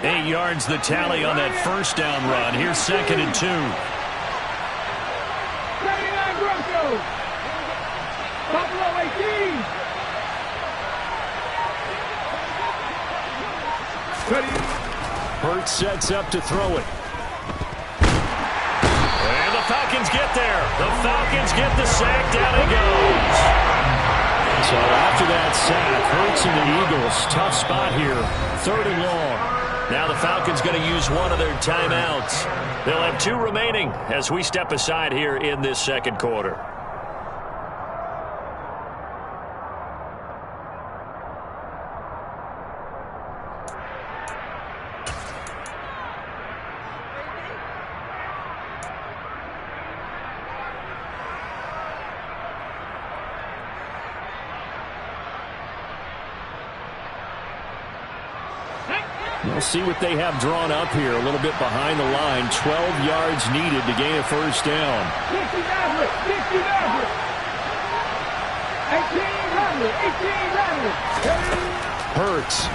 8 yards the tally on that first down run. Here's 2nd and 2. 79 Broncos. Buffalo 18. Hurts sets up to throw it. And the Falcons get there. The Falcons get the sack. Down it goes. So after that sack, Hurts and the Eagles, tough spot here. 3rd and long. Now the Falcons going to use one of their timeouts. They'll have 2 remaining as we step aside here in this second quarter. We'll see what they have drawn up here. A little bit behind the line. 12 yards needed to gain a first down. 1800. 1800. Hurts.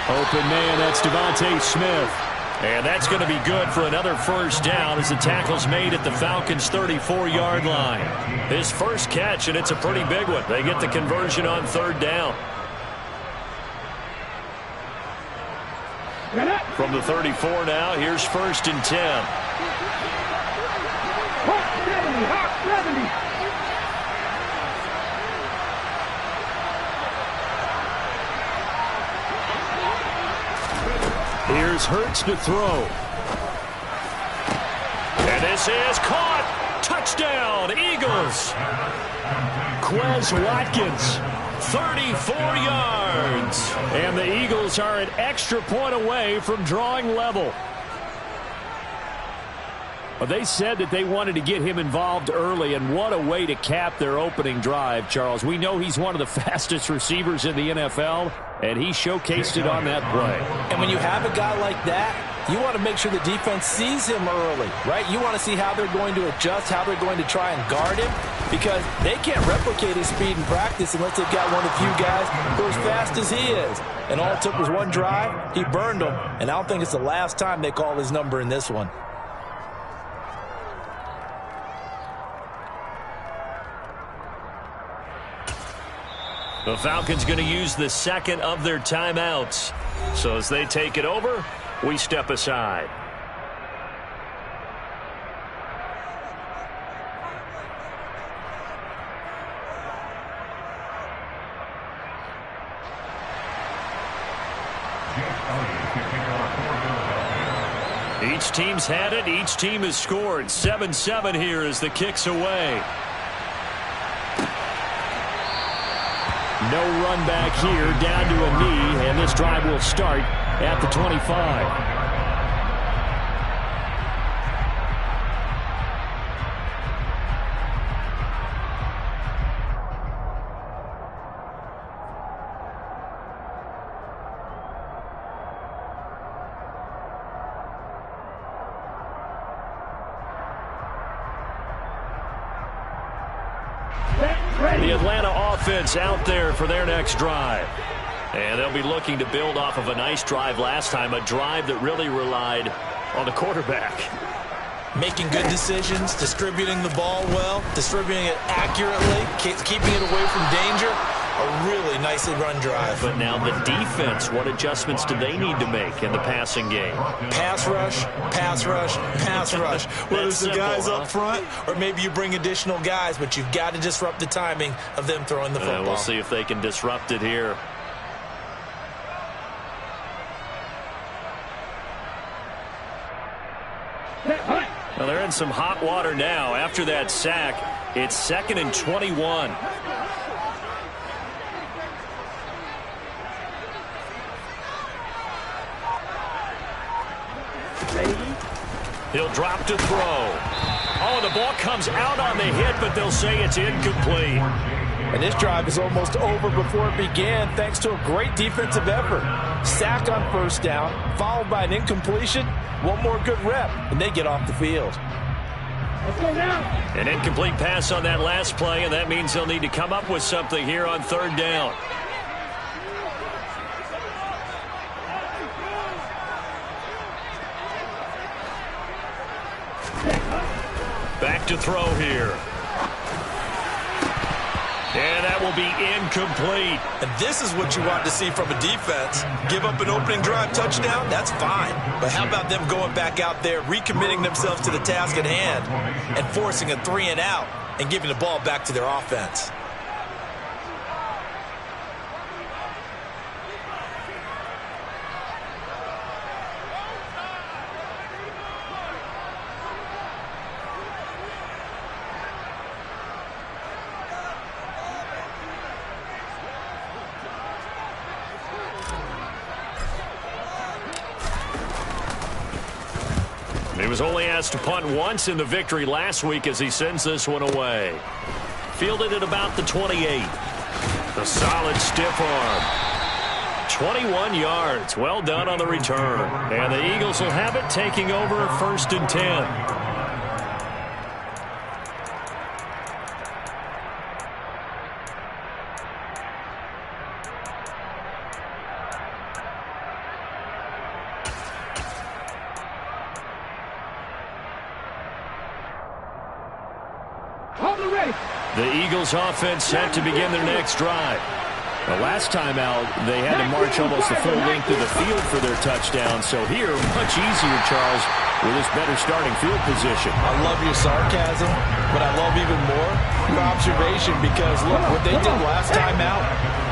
Open man, that's Devontae Smith. And that's going to be good for another first down as the tackle's made at the Falcons' 34-yard line. His first catch, and it's a pretty big one. They get the conversion on 3rd down. From the 34 now, here's 1st and 10. Hawk 70. Here's Hurts to throw. And this is caught. Touchdown, Eagles. Quez Watkins, 34 yards. And the Eagles are an extra point away from drawing level. Well, they said that they wanted to get him involved early, and what a way to cap their opening drive, Charles. We know he's one of the fastest receivers in the NFL, and he showcased it on that play. And when you have a guy like that, you want to make sure the defense sees him early, right? You want to see how they're going to adjust, how they're going to try and guard him, because they can't replicate his speed in practice unless they've got one of the few guys who are as fast as he is. And all it took was one drive. He burned them, and I don't think it's the last time they call his number in this one. The Falcons going to use the 2nd of their timeouts. So as they take it over, we step aside. Each team's had it. Each team has scored. 7-7 here as the kick's away. No run back here, down to a knee, and this drive will start at the 25. The Atlanta offense out there for their next drive. And they'll be looking to build off of a nice drive last time, a drive that really relied on the quarterback. Making good decisions, distributing the ball well, distributing it accurately, keeping it away from danger. A really nicely run drive. But now the defense, what adjustments do they need to make in the passing game? Pass rush, pass rush, pass rush. Whether it's the guys up front or maybe you bring additional guys, but you've got to disrupt the timing of them throwing the football. We'll see if they can disrupt it here. Well, they're in some hot water now. After that sack, it's 2nd and 21. He'll drop to throw. Oh, the ball comes out on the hit, but they'll say it's incomplete. And this drive is almost over before it began thanks to a great defensive effort. Sack on 1st down, followed by an incompletion. One more good rep, and they get off the field. Let's go now. An incomplete pass on that last play, and that means they'll need to come up with something here on 3rd down. drop to throw here. And that will be incomplete. And this is what you want to see from a defense. Give up an opening drive touchdown, that's fine. But how about them going back out there, recommitting themselves to the task at hand, and forcing a 3-and-out and giving the ball back to their offense? He was only asked to punt once in the victory last week as he sends this one away. Fielded at about the 28. A solid stiff arm. 21 yards. Well done on the return. And the Eagles will have it, taking over 1st and 10. The Eagles offense set to begin their next drive. The last time out, they had to march almost the full length of the field for their touchdown. So here, much easier, Charles, with this better starting field position. I love your sarcasm, but I love even more your observation because, look, what they did last time out,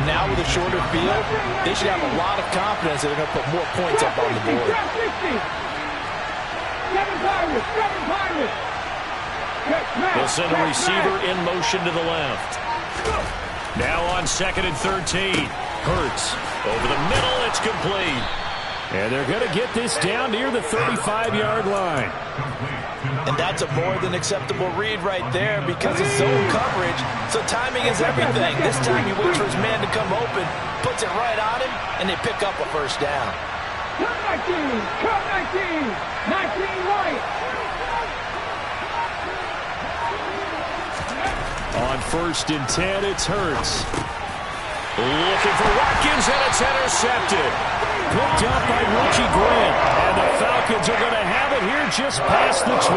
now with a shorter field, they should have a lot of confidence that they're going to put more points up on the board. They'll send a receiver in motion to the left. Now on 2nd and 13. Hurts over the middle. It's complete. And they're going to get this down near the 35-yard line. And that's a more than acceptable read right there because it's zone coverage, so timing is everything. This time he waits for his man to come open, puts it right on him, and they pick up a first down. Cut 19! Cut 19! 19 right! On 1st and 10, it's Hurts. Looking for Watkins, and it's intercepted. Picked up by Richie Grant. And the Falcons are going to have it here just past the 25.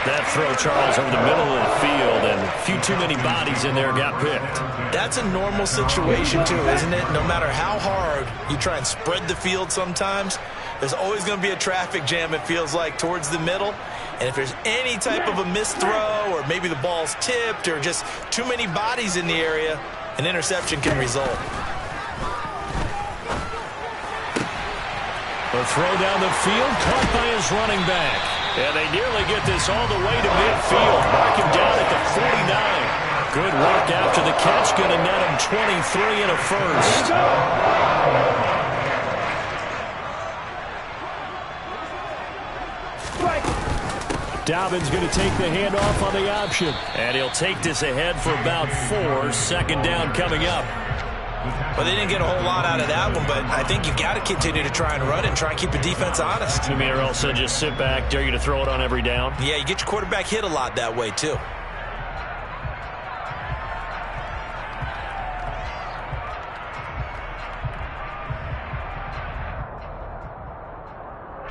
That throw, Charles, over the middle of the field, and a few too many bodies in there got picked. That's a normal situation, too, isn't it? No matter how hard you try and spread the field sometimes, there's always going to be a traffic jam, it feels like, towards the middle. And if there's any type of a missed throw or maybe the ball's tipped or just too many bodies in the area, an interception can result. A throw down the field caught by his running back. And they nearly get this all the way to midfield. Mark him down at the 49. Good work after the catch. Going to net him 23 and a first. Dobbins going to take the handoff on the option. And he'll take this ahead for about 4. 2nd down coming up. Well, they didn't get a whole lot out of that one, but I think you've got to continue to try and run it and try and keep the defense honest. You mean, or else just sit back, dare you to throw it on every down? Yeah, you get your quarterback hit a lot that way, too.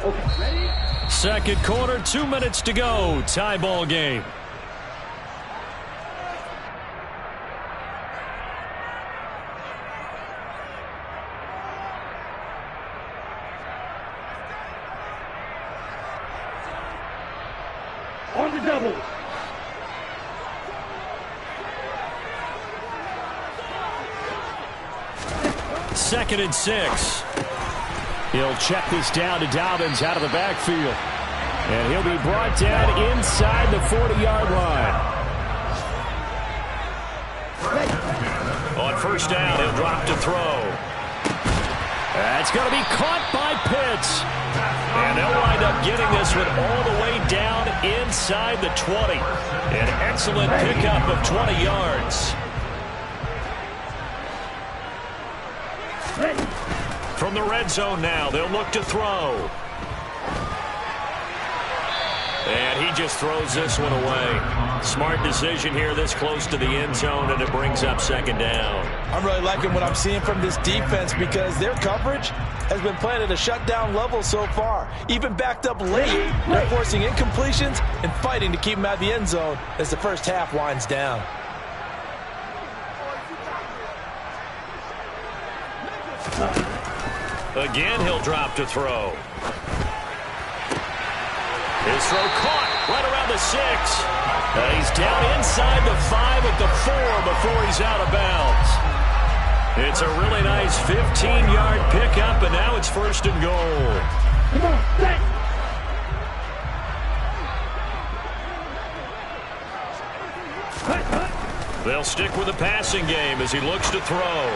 Okay, ready? 2nd quarter, 2 minutes to go. Tie ball game. On the double. Second and 6. He'll check this down to Dobbins out of the backfield. And he'll be brought down inside the 40-yard line. On 1st down, he'll drop to throw. That's going to be caught by Pitts. And they'll wind up getting this one all the way down inside the 20. An excellent pickup of 20 yards. From the red zone now, they'll look to throw. And he just throws this one away. Smart decision here this close to the end zone, and it brings up second down. I'm really liking what I'm seeing from this defense because their coverage has been playing at a shutdown level so far. Even backed up late, they're forcing incompletions and fighting to keep them out of the end zone as the first half winds down. Again, he'll drop to throw. His throw caught right around the 6. He's down inside the 5 at the 4 before he's out of bounds. It's a really nice 15-yard pickup, and now it's first and goal. Come on, set. They'll stick with the passing game as he looks to throw.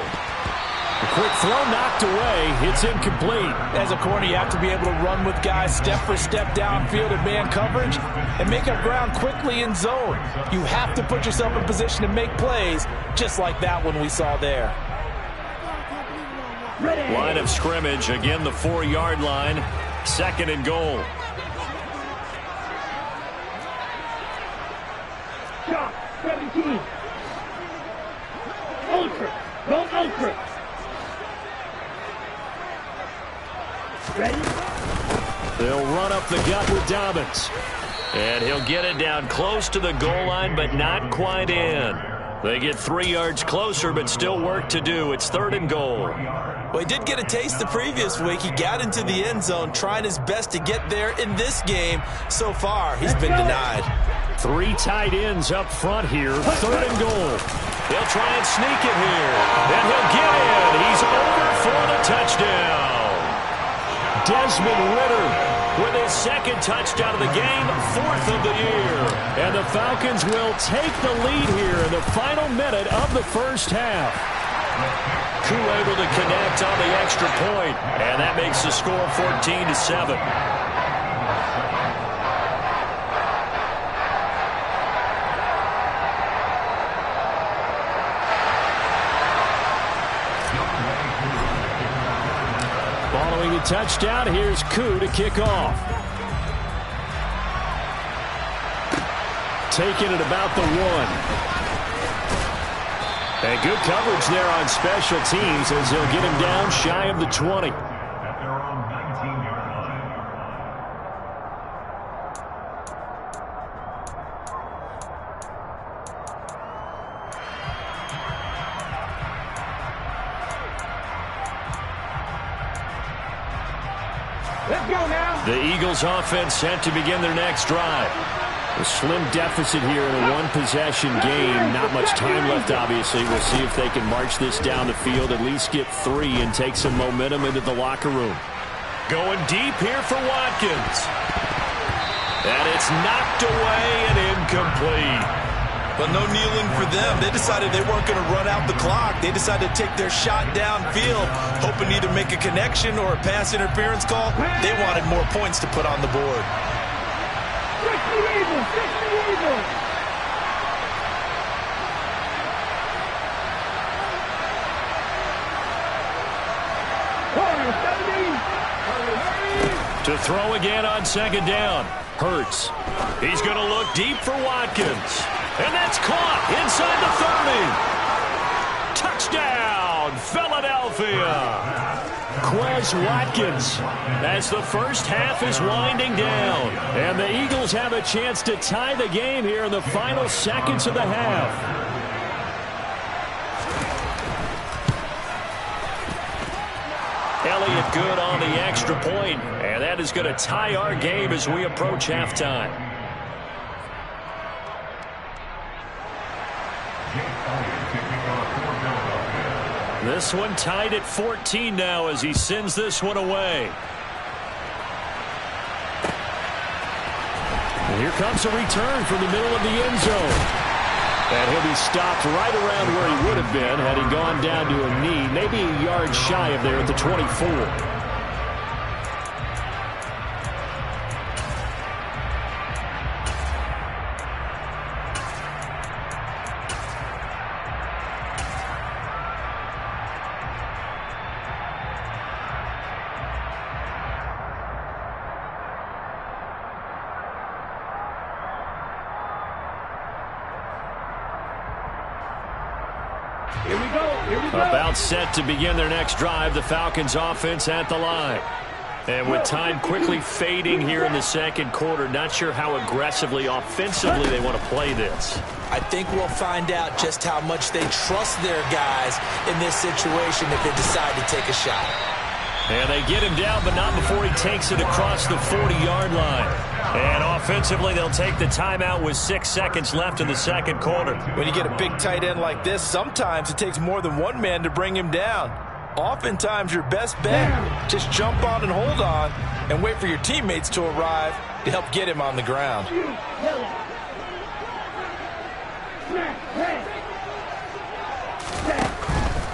A quick throw knocked away. It's incomplete. As a corner, you have to be able to run with guys step for step downfield in man coverage and make up ground quickly in zone. You have to put yourself in position to make plays, just like that one we saw there. Ready. Line of scrimmage, again the 4-yard line, second and goal. Shot, 17. Ultra, go ultra. Ready? They'll run up the gut with Dobbins. And he'll get it down close to the goal line, but not quite in. They get 3 yards closer, but still work to do. It's third and goal. Well, he did get a taste the previous week. He got into the end zone, trying his best to get there in this game. So far, he's been denied. 3 tight ends up front here. Third and goal. They'll try and sneak it here. And he'll get in. He's over for the touchdown. Desmond Ridder with his second touchdown of the game, 4th of the year. And the Falcons will take the lead here in the final minute of the first half. Koo able to connect on the extra point, and that makes the score 14-7. Following the touchdown, here's Koo to kick off. Taking it about the 1. And good coverage there on special teams as he'll get him down shy of the 20. Let's go now. The Eagles offense set to begin their next drive. A slim deficit here in a one-possession game. Not much time left, obviously. We'll see if they can march this down the field, at least get 3 and take some momentum into the locker room. Going deep here for Watkins. And it's knocked away and incomplete. But no kneeling for them. They decided they weren't going to run out the clock. They decided to take their shot downfield, hoping to either make a connection or a pass interference call. They wanted more points to put on the board. Fix the Eagles, fix the Eagles. Corner, 17. To throw again on second down. Hurts. He's going to look deep for Watkins. And that's caught inside the 30. Touchdown, Philadelphia. Quez Watkins as the first half is winding down. And the Eagles have a chance to tie the game here in the final seconds of the half. Elliott good on the extra point, and that is going to tie our game as we approach halftime. This one tied at 14 now as he sends this one away. And here comes a return from the middle of the end zone. And he'll be stopped right around where he would have been had he gone down to a knee, maybe a yard shy of there at the 24. Here we go. Here we go. About set to begin their next drive, the Falcons offense at the line. And with time quickly fading here in the second quarter, not sure how aggressively, offensively they want to play this. I think we'll find out just how much they trust their guys in this situation if they decide to take a shot. And they get him down, but not before he takes it across the 40-yard line. And offensively, they'll take the timeout with 6 seconds left in the second quarter. When you get a big tight end like this, sometimes it takes more than one man to bring him down. Oftentimes, your best bet, just jump on and hold on and wait for your teammates to arrive to help get him on the ground.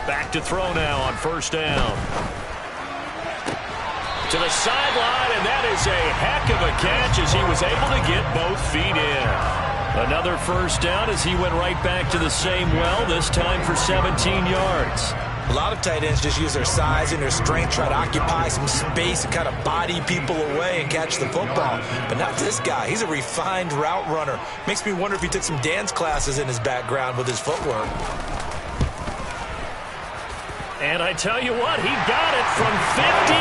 Back to throw now on first down. To the sideline, and that is a heck of a catch as he was able to get both feet in. Another first down as he went right back to the same well, this time for 17 yards. A lot of tight ends just use their size and their strength, try to occupy some space and kind of body people away and catch the football. But not this guy. He's a refined route runner. Makes me wonder if he took some dance classes in his background with his footwork. And I tell you what, he got it from 58.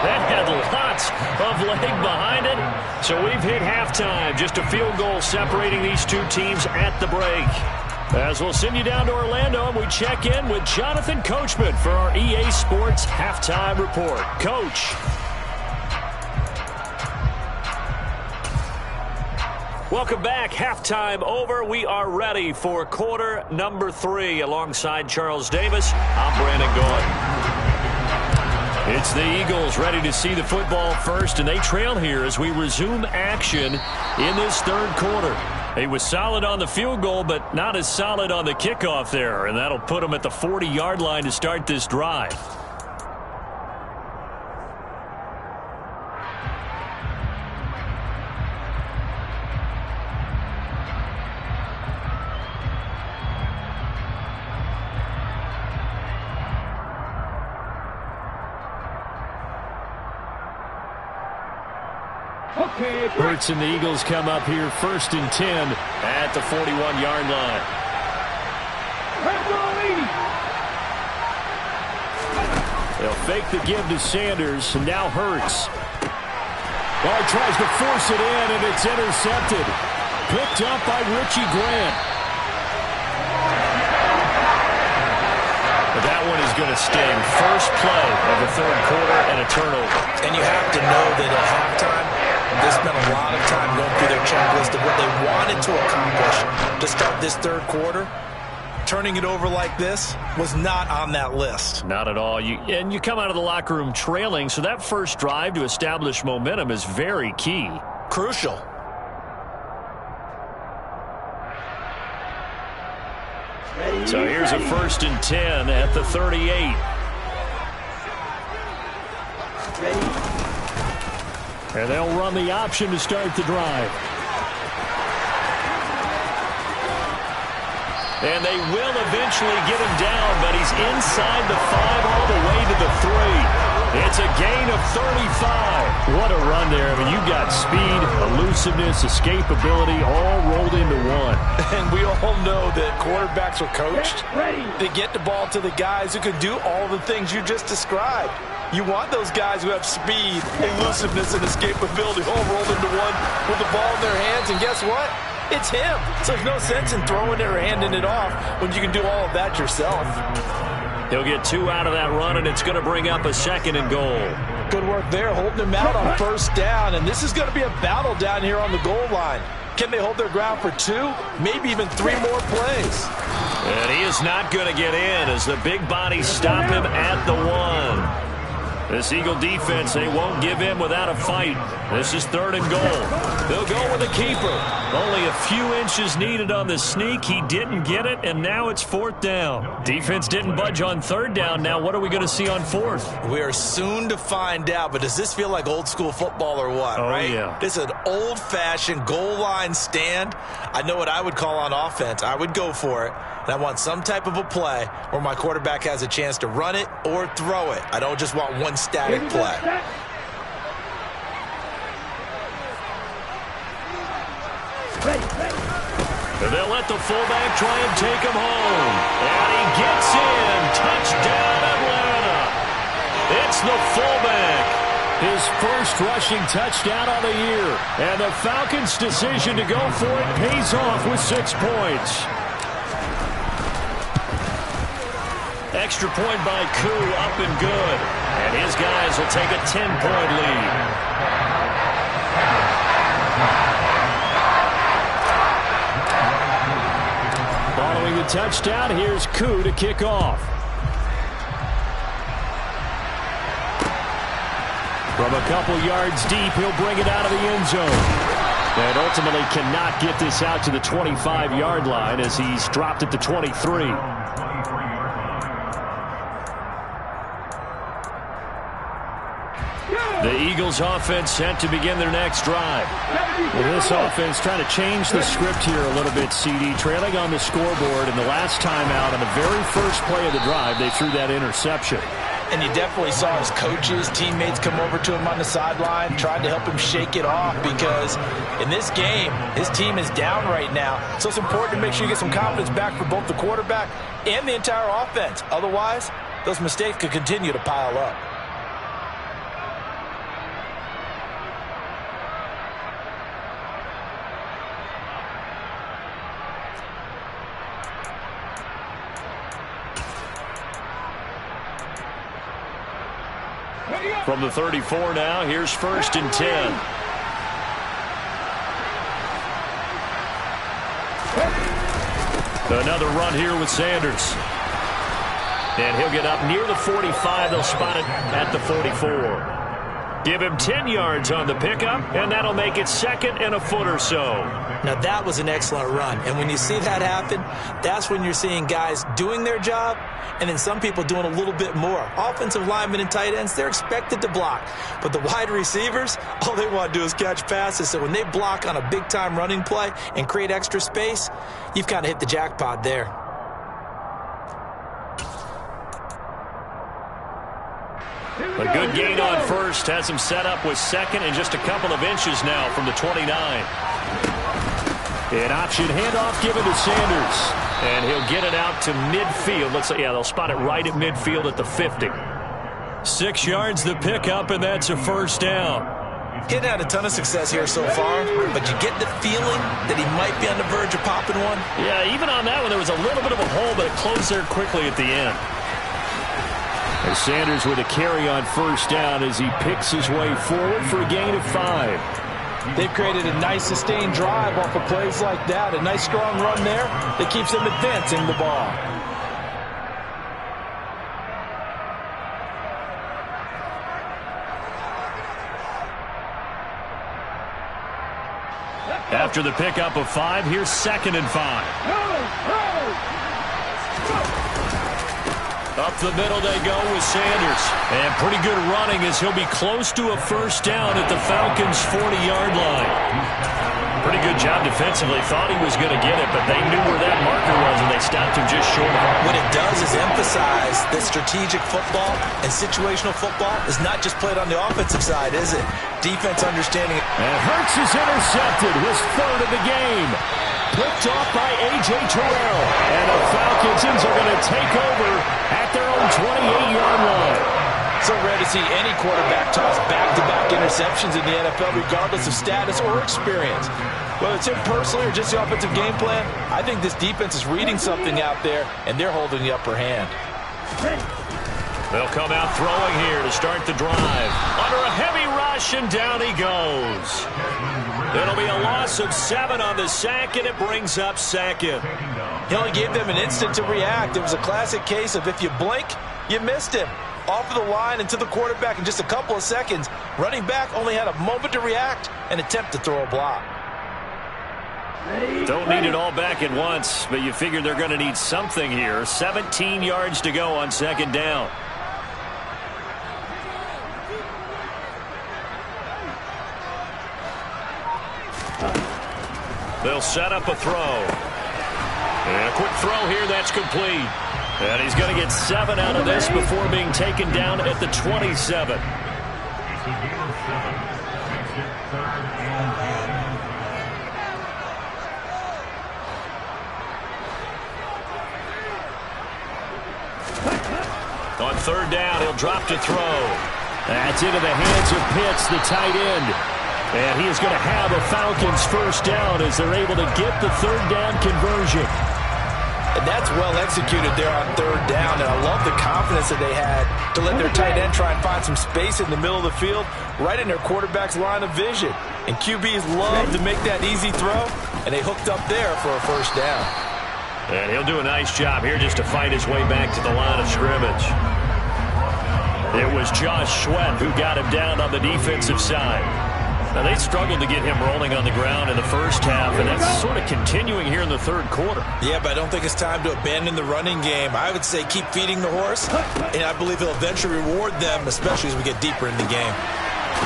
That had lots of leg behind it. So we've hit halftime. Just a field goal separating these two teams at the break. As we'll send you down to Orlando, and we check in with Jonathan Coachman for our EA Sports Halftime Report. Coach. Welcome back. Halftime over. We are ready for quarter number 3. Alongside Charles Davis, I'm Brandon Gaudin. It's the Eagles ready to see the football first, and they trail here as we resume action in this third quarter. He was solid on the field goal, but not as solid on the kickoff there, and that'll put him at the 40-yard line to start this drive. Hurts and the Eagles come up here first and 10 at the 41-yard line. They'll fake the give to Sanders, and now Hurts. Ball tries to force it in, and it's intercepted. Picked up by Richie Grant. But that one is going to sting. First play of the third quarter and a turnover. And you have to know that at halftime, they spent a lot of time going through their checklist of what they wanted to accomplish to start this third quarter. Turning it over like this was not on that list. Not at all. And you come out of the locker room trailing, so that first drive to establish momentum is very key. Crucial. So here's a first and 10 at the 38. And they'll run the option to start the drive. And they will eventually get him down, but he's inside the 5 all the way to the 3. It's a gain of 35. What a run there. I mean, you've got speed, elusiveness, escapability all rolled into one. And we all know that quarterbacks are coached. They get the ball to the guys who can do all the things you just described. You want those guys who have speed, elusiveness, and escapability all rolled into one with the ball in their hands. And guess what? It's him. So there's no sense in throwing it or handing it off when you can do all of that yourself. He'll get 2 out of that run, and it's going to bring up a second and goal. Good work there, holding him out on first down. And this is going to be a battle down here on the goal line. Can they hold their ground for 2, maybe even 3 more plays? And he is not going to get in as the big bodies stop him at the 1. This Eagle defense, they won't give in without a fight. This is third and goal. They'll go with a keeper. Only a few inches needed on the sneak. He didn't get it, and now it's fourth down. Defense didn't budge on third down. Now what are we going to see on fourth? We are soon to find out, but does this feel like old school football or what, right? Yeah. This is an old-fashioned goal line stand. I know what I would call on offense. I would go for it. And I want some type of a play where my quarterback has a chance to run it or throw it. I don't just want one static play. And they'll let the fullback try and take him home. And he gets in. Touchdown, Atlanta. It's the fullback. His first rushing touchdown on the year. And the Falcons' decision to go for it pays off with 6 points. Extra point by Koo, up and good. And his guys will take a 10-point lead. Following the touchdown, here's Koo to kick off. From a couple yards deep, he'll bring it out of the end zone. And ultimately cannot get this out to the 25-yard line as he's dropped at the 23. The Eagles offense set to begin their next drive. Well, this offense trying to change the script here a little bit, CD. Trailing on the scoreboard, and the last time out on the very first play of the drive, they threw that interception. And you definitely saw his coaches, teammates come over to him on the sideline, tried to help him shake it off because in this game, his team is down right now. So it's important to make sure you get some confidence back for both the quarterback and the entire offense. Otherwise, those mistakes could continue to pile up. From the 34 now, here's 1st and 10. Another run here with Sanders. And he'll get up near the 45. They'll spot it at the 44. Give him 10 yards on the pickup, and that'll make it 2nd and a foot or so. Now, that was an excellent run. And when you see that happen, that's when you're seeing guys doing their job and then some people doing a little bit more. Offensive linemen and tight ends, they're expected to block. But the wide receivers, all they want to do is catch passes. So when they block on a big-time running play and create extra space, you've kind of hit the jackpot there. A good gain on first has him set up with 2nd and just a couple of inches now from the 29. An option handoff given to Sanders. And he'll get it out to midfield. They'll spot it right at midfield at the 50. 6 yards the pickup, and that's a first down. He hadn't had a ton of success here so far, but you get the feeling that he might be on the verge of popping one. Yeah, even on that one, there was a little bit of a hole, but it closed there quickly at the end. And Sanders with a carry on first down as he picks his way forward for a gain of 5. They've created a nice sustained drive off of plays like that. A nice strong run there that keeps them advancing the ball. After the pickup of 5, here's 2nd and 5. Up the middle they go with Sanders. And pretty good running as he'll be close to a first down at the Falcons' 40-yard line. Pretty good job defensively. Thought he was going to get it, but they knew where that marker was, and they stopped him just short of it. What it does is emphasize that strategic football and situational football is not just played on the offensive side, is it? Defense understanding. And Hurts is intercepted, his 3rd of the game. Picked off by A.J. Terrell. And the Falcons are going to take over at their own 28-yard line. So rare to see any quarterback toss back-to-back interceptions in the NFL, regardless of status or experience. Whether it's him personally or just the offensive game plan, I think this defense is reading something out there, and they're holding the upper hand. They'll come out throwing here to start the drive. Under a heavy rush, and down he goes. It'll be a loss of 7 on the sack, and it brings up 2nd. He only gave them an instant to react. It was a classic case of if you blink, you missed him. Off of the line and to the quarterback in just a couple of seconds. Running back only had a moment to react and attempt to throw a block. Don't need it all back at once, but you figure they're going to need something here. 17 yards to go on 2nd down. They'll set up a throw. And a quick throw here, that's complete. And he's going to get 7 out of this before being taken down at the 27. On third down, he'll drop to throw. That's into the hands of Pitts, the tight end. And he is going to have a Falcons first down as they're able to get the third down conversion. And that's well executed there on third down. And I love the confidence that they had to let their tight end try and find some space in the middle of the field, right in their quarterback's line of vision. And QBs love to make that easy throw, and they hooked up there for a first down. And he'll do a nice job here just to fight his way back to the line of scrimmage. It was Josh Sweat who got him down on the defensive side. Now, they struggled to get him rolling on the ground in the first half, and that's sort of continuing here in the third quarter. Yeah, but I don't think it's time to abandon the running game. I would say keep feeding the horse, and I believe he'll eventually reward them, especially as we get deeper in the game.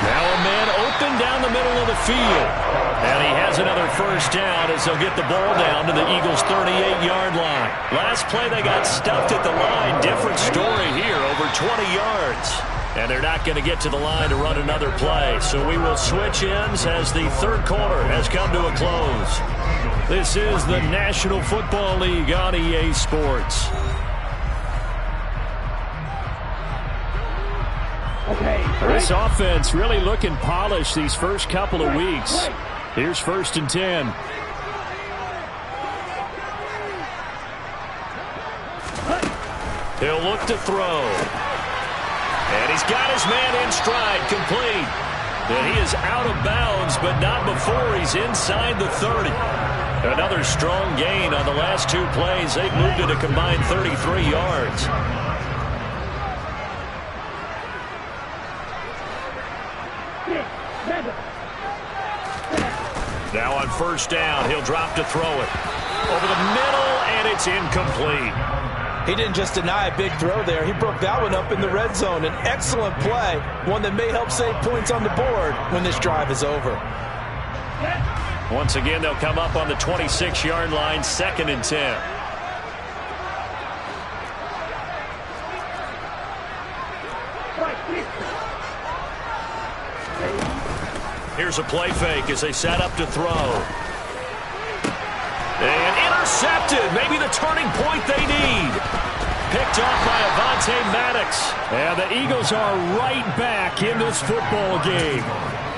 Now a man open down the middle of the field. And he has another first down as they'll get the ball down to the Eagles' 38-yard line. Last play, they got stuffed at the line. Different story here, over 20 yards. And they're not going to get to the line to run another play. So we will switch ends as the third quarter has come to a close. This is the National Football League on EA Sports. This offense really looking polished these first couple of weeks. Here's 1st and 10. He'll look to throw. And he's got his man in stride, complete. And he is out of bounds, but not before he's inside the 30. Another strong gain on the last two plays. They've moved it a combined 33 yards. Now on first down, he'll drop to throw it. Over the middle, and it's incomplete. He didn't just deny a big throw there. He broke that one up in the red zone. An excellent play, one that may help save points on the board when this drive is over. Once again, they'll come up on the 26-yard line, 2nd and 10. Here's a play fake as they set up to throw. And intercepted. Maybe the turning point they need. Picked off by Avonte Maddox. And the Eagles are right back in this football game.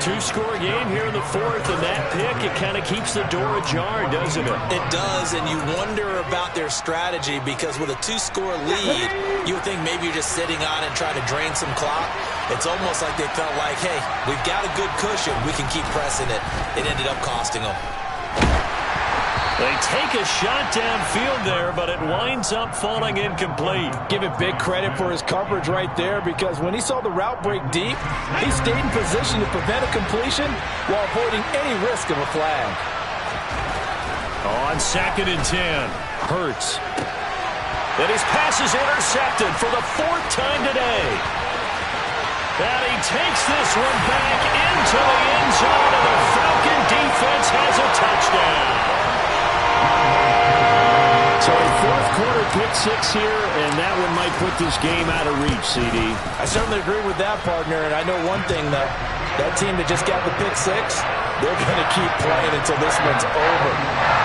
Two-score game here in the fourth, and that pick, it kind of keeps the door ajar, doesn't it? It does, and you wonder about their strategy because with a two-score lead, you would think maybe you're just sitting on it and trying to drain some clock. It's almost like they felt like, hey, we've got a good cushion. We can keep pressing it. It ended up costing them. They take a shot downfield there, but it winds up falling incomplete. Give it big credit for his coverage right there because when he saw the route break deep, he stayed in position to prevent a completion while avoiding any risk of a flag. On 2nd and 10, Hurts. And his pass is intercepted for the 4th time today. And he takes this one back into the end zone, and the Falcon defense has a touchdown. So a fourth quarter pick six here, and that one might put this game out of reach, CD. I certainly agree with that, partner, and I know one thing, though. That team that just got the pick six, they're going to keep playing until this one's over.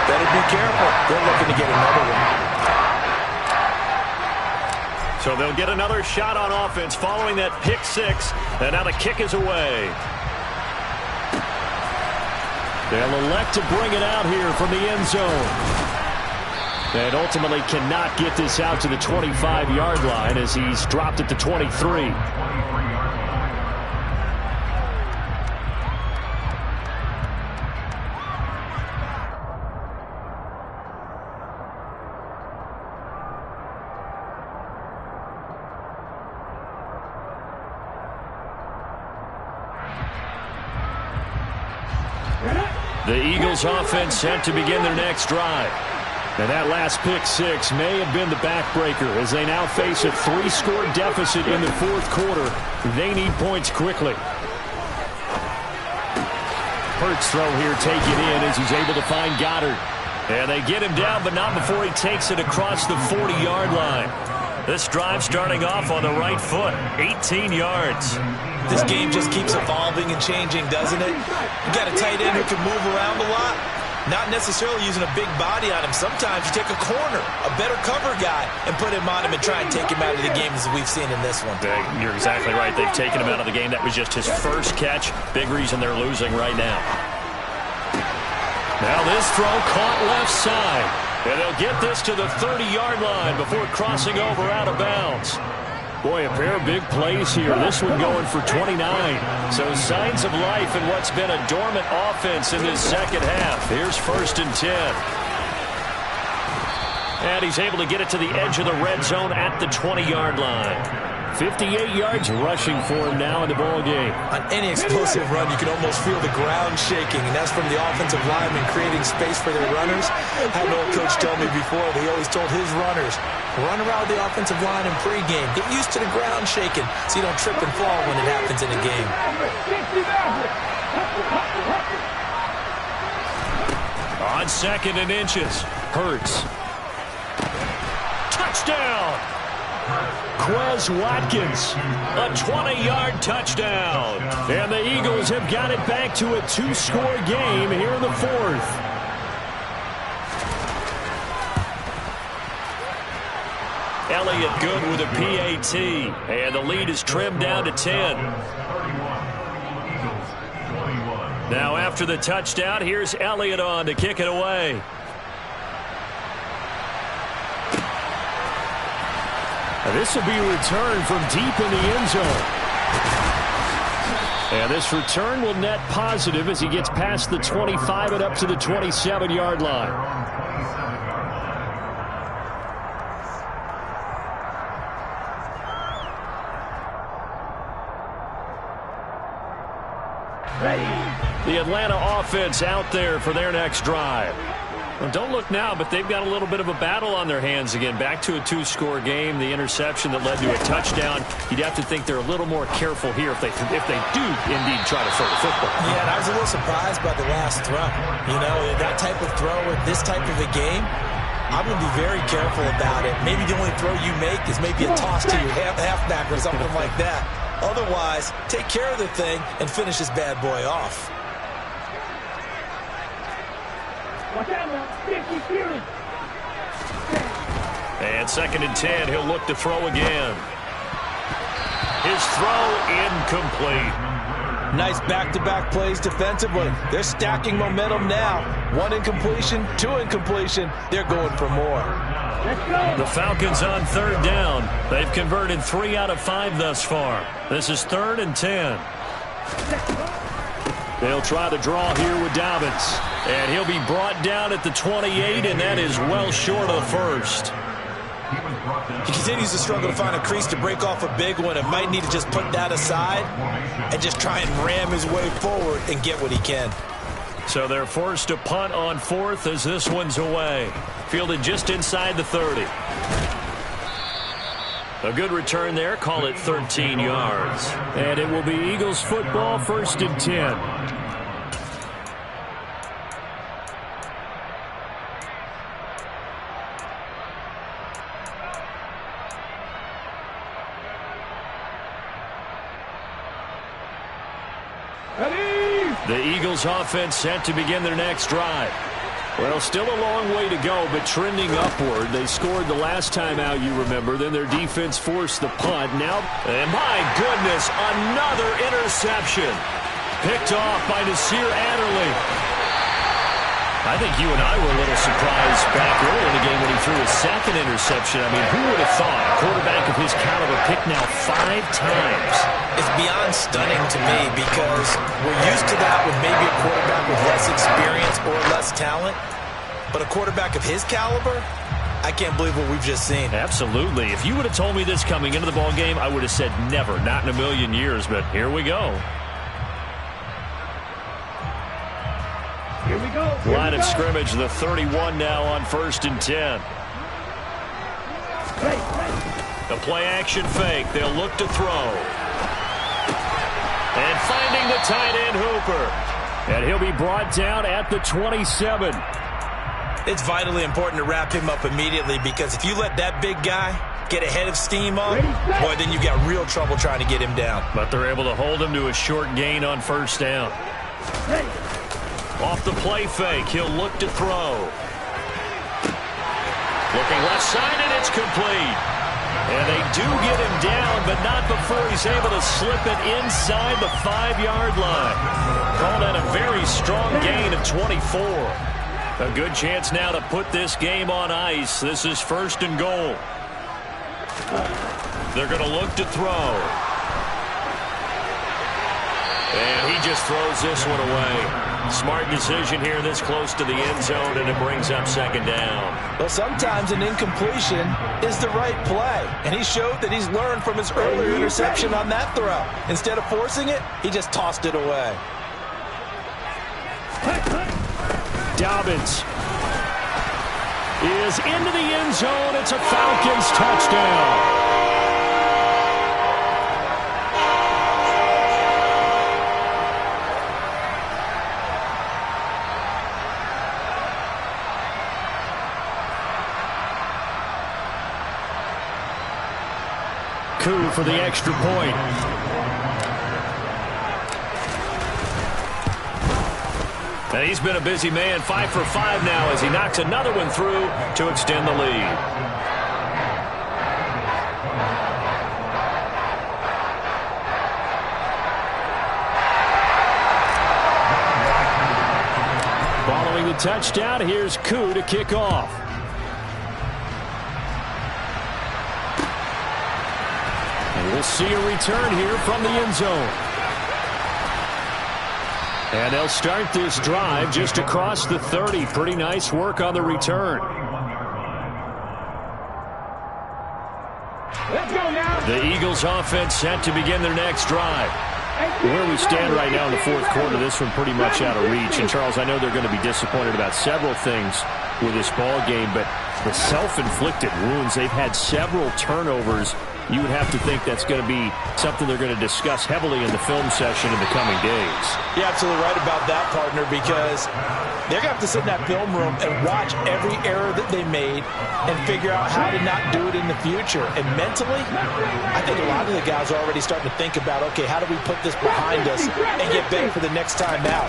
Better be careful. They're looking to get another one. So they'll get another shot on offense following that pick six, and now the kick is away. They'll elect to bring it out here from the end zone. And ultimately cannot get this out to the 25-yard line as he's dropped it to 23. The Eagles offense set to begin their next drive. And that last pick six may have been the backbreaker as they now face a 3-score deficit in the fourth quarter. They need points quickly. Hurts throw here taken in as he's able to find Goddard. And they get him down, but not before he takes it across the 40-yard line. This drive starting off on the right foot, 18 yards. This game just keeps evolving and changing, doesn't it? You got a tight end who can move around a lot. Not necessarily using a big body on him. Sometimes you take a corner, a better cover guy, and put him on him and try and take him out of the game as we've seen in this one. You're exactly right. They've taken him out of the game. That was just his first catch. Big reason they're losing right now. Now this throw caught left side. And they'll get this to the 30-yard line before crossing over out of bounds. Boy, a pair of big plays here. This one going for 29. So signs of life in what's been a dormant offense in this second half. Here's 1st and 10. And he's able to get it to the edge of the red zone at the 20-yard line. 58 yards rushing for him now in the ball game. On any explosive run, you can almost feel the ground shaking, and that's from the offensive linemen creating space for their runners. I had an old coach tell me before, he always told his runners, run around the offensive line in pregame. Get used to the ground shaking so you don't trip and fall when it happens in a game. On 2nd and inches, Hurts. Touchdown! Quez Watkins, a 20-yard touchdown. And the Eagles have got it back to a 2-score game here in the 4th. Elliott good with a PAT. And the lead is trimmed down to 10. Now after the touchdown, here's Elliott on to kick it away. And this will be a return from deep in the end zone. And this return will net positive as he gets past the 25 and up to the 27-yard line. The Atlanta offense out there for their next drive. Well, don't look now, but they've got a little bit of a battle on their hands again. Back to a 2-score game. The interception that led to a touchdown. You'd have to think they're a little more careful here if they do indeed try to throw the football. Yeah, and I was a little surprised by the last throw. You know, that type of throw with this type of a game, I'm going to be very careful about it. Maybe the only throw you make is maybe a toss to your halfback or something like that. Otherwise, take care of the thing and finish this bad boy off. And 2nd and 10, he'll look to throw again. His throw incomplete. Nice back-to-back plays defensively. They're stacking momentum now. 1 incompletion, 2 incompletion. They're going for more. The Falcons on 3rd down. They've converted 3 out of 5 thus far. This is 3rd and 10. They'll try the draw here with Dobbins. And he'll be brought down at the 28, and that is well short of the first. He continues to struggle to find a crease to break off a big one and might need to just put that aside and just try and ram his way forward and get what he can. So they're forced to punt on 4th as this one's away. Fielded just inside the 30. A good return there. Call it 13 yards. And it will be Eagles football, 1st and 10. The Eagles offense set to begin their next drive. Well, still a long way to go, but trending upward. They scored the last time out, you remember. Then their defense forced the punt. Now, and my goodness, another interception. Picked off by Nasir Adderley. I think you and I were a little surprised back early in the game when he threw his 2nd interception. I mean, who would have thought a quarterback of his caliber picked now 5 times? It's beyond stunning to me because we're used to that with maybe a quarterback with less experience or less talent. But a quarterback of his caliber, I can't believe what we've just seen. Absolutely. If you would have told me this coming into the ball game, I would have said never, not in a million years. But here we go. Here we go. Line of scrimmage, the 31 now on 1st and 10. The play action fake. They'll look to throw. And finding the tight end Hooper. And he'll be brought down at the 27. It's vitally important to wrap him up immediately because if you let that big guy get ahead of steam on, boy, then you got real trouble trying to get him down. But they're able to hold him to a short gain on 1st down. Off the play fake, he'll look to throw. Looking left side, and it's complete. And they do get him down, but not before he's able to slip it inside the 5-yard line. Called out a very strong gain of 24. A good chance now to put this game on ice. This is 1st and goal. They're going to look to throw. And he just throws this one away. Smart decision here this close to the end zone, and it brings up 2nd down. Well, sometimes an incompletion is the right play, and he showed that he's learned from his earlier interception on that throw. Instead of forcing it, he just tossed it away. Dobbins is into the end zone. It's a Falcons touchdown. Koo for the extra point. And he's been a busy man, 5 for 5 now as he knocks another one through to extend the lead. Following the touchdown, here's Koo to kick off. And we'll see a return here from the end zone. And they'll start this drive just across the 30. Pretty nice work on the return. Let's go now. The Eagles offense set to begin their next drive. Where we stand right now in the 4th quarter, this one pretty much out of reach. And, Charles, I know they're going to be disappointed about several things with this ball game, but the self-inflicted wounds, they've had several turnovers. You would have to think that's going to be something they're going to discuss heavily in the film session in the coming days. You're absolutely right about that, partner, because they're going to have to sit in that film room and watch every error that they made and figure out how to not do it in the future. And mentally, I think a lot of the guys are already starting to think about, okay, how do we put this behind us and get better for the next time out?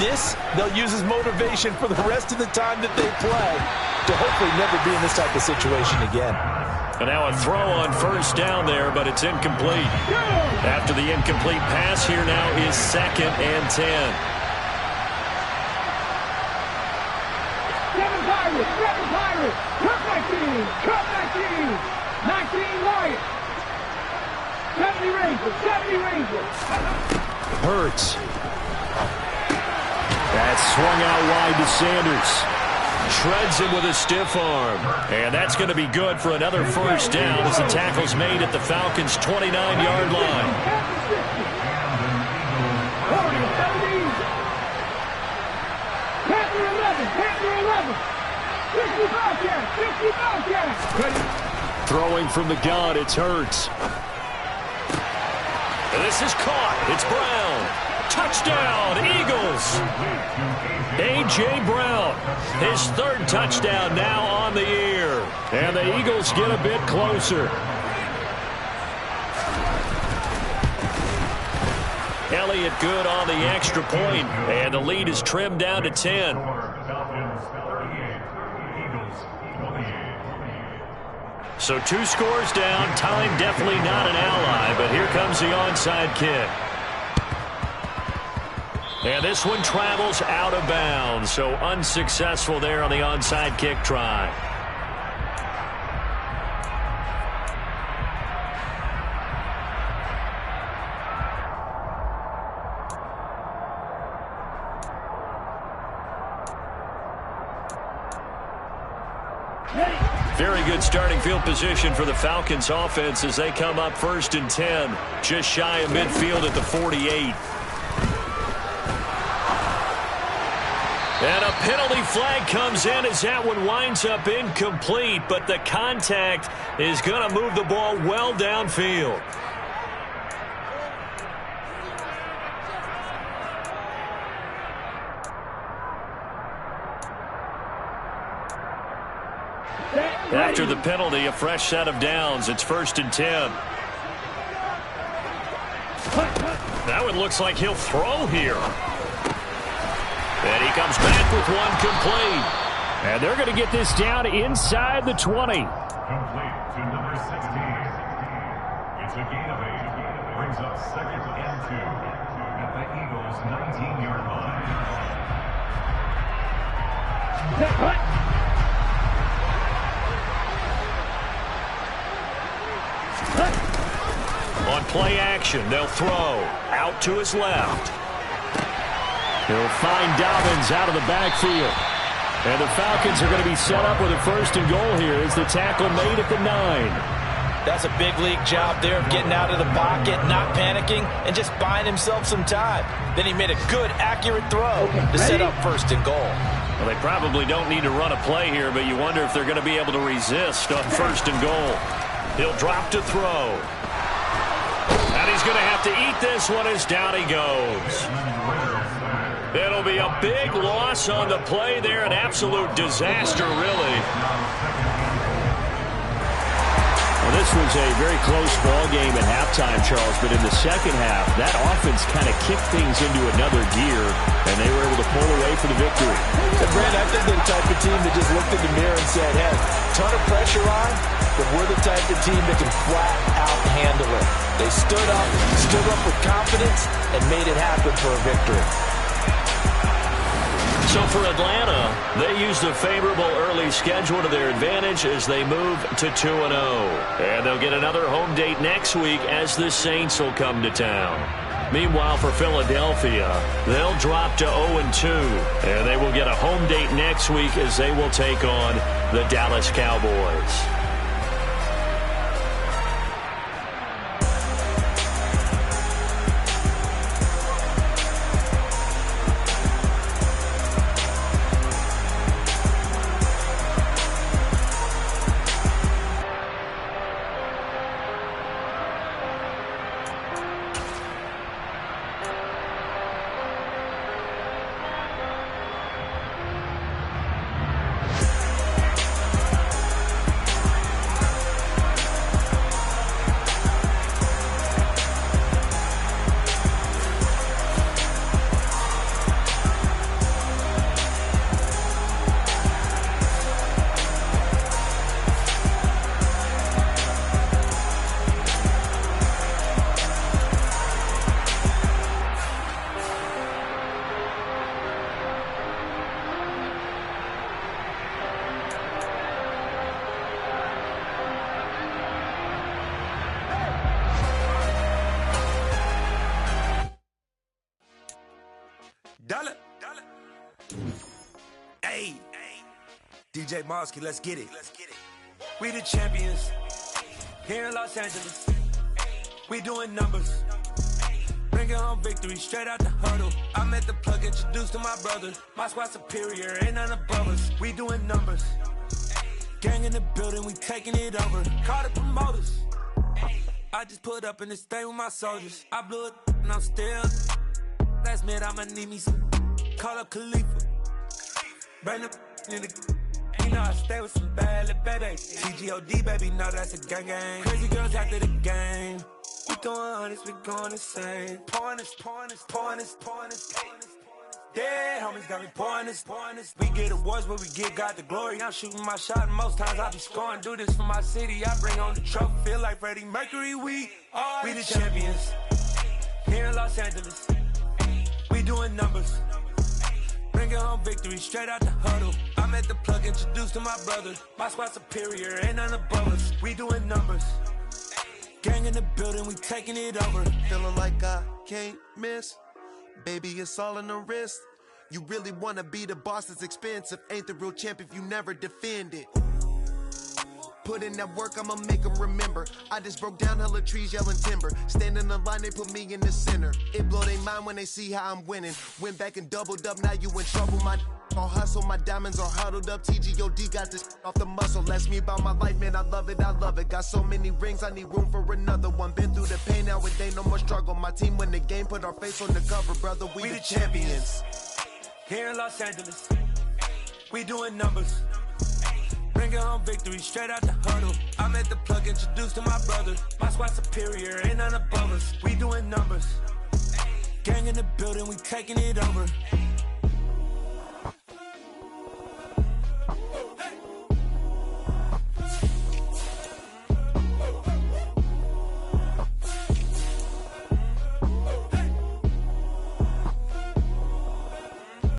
This, they'll use as motivation for the rest of the time that they play to hopefully never be in this type of situation again. And now a throw on 1st down there, but it's incomplete. After the incomplete pass, here now is 2nd and 10. 7 Pirates, 7 Pirates. Cut my team, cut my team. 19 Lions. 70 Rangers, 70 Rangers. Hurts. That's swung out wide to Sanders. Shreds him with a stiff arm. And that's going to be good for another 1st down as the tackle's made at the Falcons' 29-yard line. Panther 11, Panther 11. 60 Bobcats, 60 Bobcats. Throwing from the gun, it's Hurts. And this is caught. It's Brown. Touchdown, Eagles. A.J. Brown, his 3rd touchdown now on the year. And the Eagles get a bit closer. Elliott good on the extra point, and the lead is trimmed down to 10. So 2 scores down. Time definitely not an ally, but here comes the onside kick. And this one travels out of bounds, so unsuccessful there on the onside kick try. Very good starting field position for the Falcons offense as they come up 1st and 10, just shy of midfield at the 48. And a penalty flag comes in as that one winds up incomplete, but the contact is going to move the ball well downfield. After the penalty, a fresh set of downs. It's 1st and 10. That one looks like he'll throw here. And he comes back with one complete. And they're going to get this down inside the 20. Complete to number 16. It's a gain of 8. Brings up 2nd and 2 at the Eagles' 19-yard line. On play action, they'll throw out to his left. He'll find Dobbins out of the backfield. And the Falcons are going to be set up with a 1st and goal here as the tackle made at the 9. That's a big league job there of getting out of the pocket, not panicking, and just buying himself some time. Then he made a good, accurate throw to set up 1st and goal. Well, they probably don't need to run a play here, but you wonder if they're going to be able to resist on 1st and goal. He'll drop to throw. And he's going to have to eat this one as down he goes. It'll be a big loss on the play there, an absolute disaster, really. Well, this was a very close ball game at halftime, Charles, but in the second half, that offense kind of kicked things into another gear, and they were able to pull away for the victory. And Brad, I think they're the type of team that just looked in the mirror and said, hey, ton of pressure on, but we're the type of team that can flat out handle it. They stood up with confidence, and made it happen for a victory. So for Atlanta, they used a favorable early schedule to their advantage as they move to 2-0. And they'll get another home date next week as the Saints will come to town. Meanwhile, for Philadelphia, they'll drop to 0-2. And they will get a home date next week as they will take on the Dallas Cowboys. Hey, DJ Mosky, let's get it. We the champions here in Los Angeles. We doing numbers. Bringing home victory straight out the huddle. I met the plug, introduced to my brother. My squad superior, ain't none above us. We doing numbers. Gang in the building, we taking it over. Call the promoters. I just put up in this thing with my soldiers. I blew it and I'm still. Last minute I'ma need me some. Call up Khalifa. Bring the in the. You know I stay with some bad little baby. TGOD baby, know that's a gang gang. Crazy girls after the game. We doing honest, we going insane. Pouring this. Yeah, homies got me pouring this. We get awards, but we get God the glory. I'm shooting my shot, and most times I be scoring. Do this for my city, I bring on the trophy. Feel like Freddie Mercury, we the champions here in Los Angeles. We doing numbers. Bringing home victory straight out the huddle. I met the plug, introduced to my brother. My squad superior, ain't none above us. We doing numbers. Gang in the building, we taking it over. Feeling like I can't miss. Baby, it's all in the wrist. You really wanna be the boss, it's expensive. Ain't the real champ if you never defend it. Put in that work, I'ma make them remember. I just broke down hella trees, yelling timber. Standing in the line, they put me in the center. It blow their mind when they see how I'm winning. Went back and doubled up, now you in trouble. My all hustle, my diamonds are huddled up. TGOD got this off the muscle. Ask me about my life, man, I love it. Got so many rings, I need room for another one. Been through the pain, now it ain't no more struggle. My team win the game, put our face on the cover, brother. We the champions. Here in Los Angeles, we doing numbers. Bringing home victory straight out the huddle. I met the plug, introduced to my brother. My squad superior, ain't none above us. We doing numbers. Gang in the building, we taking it over.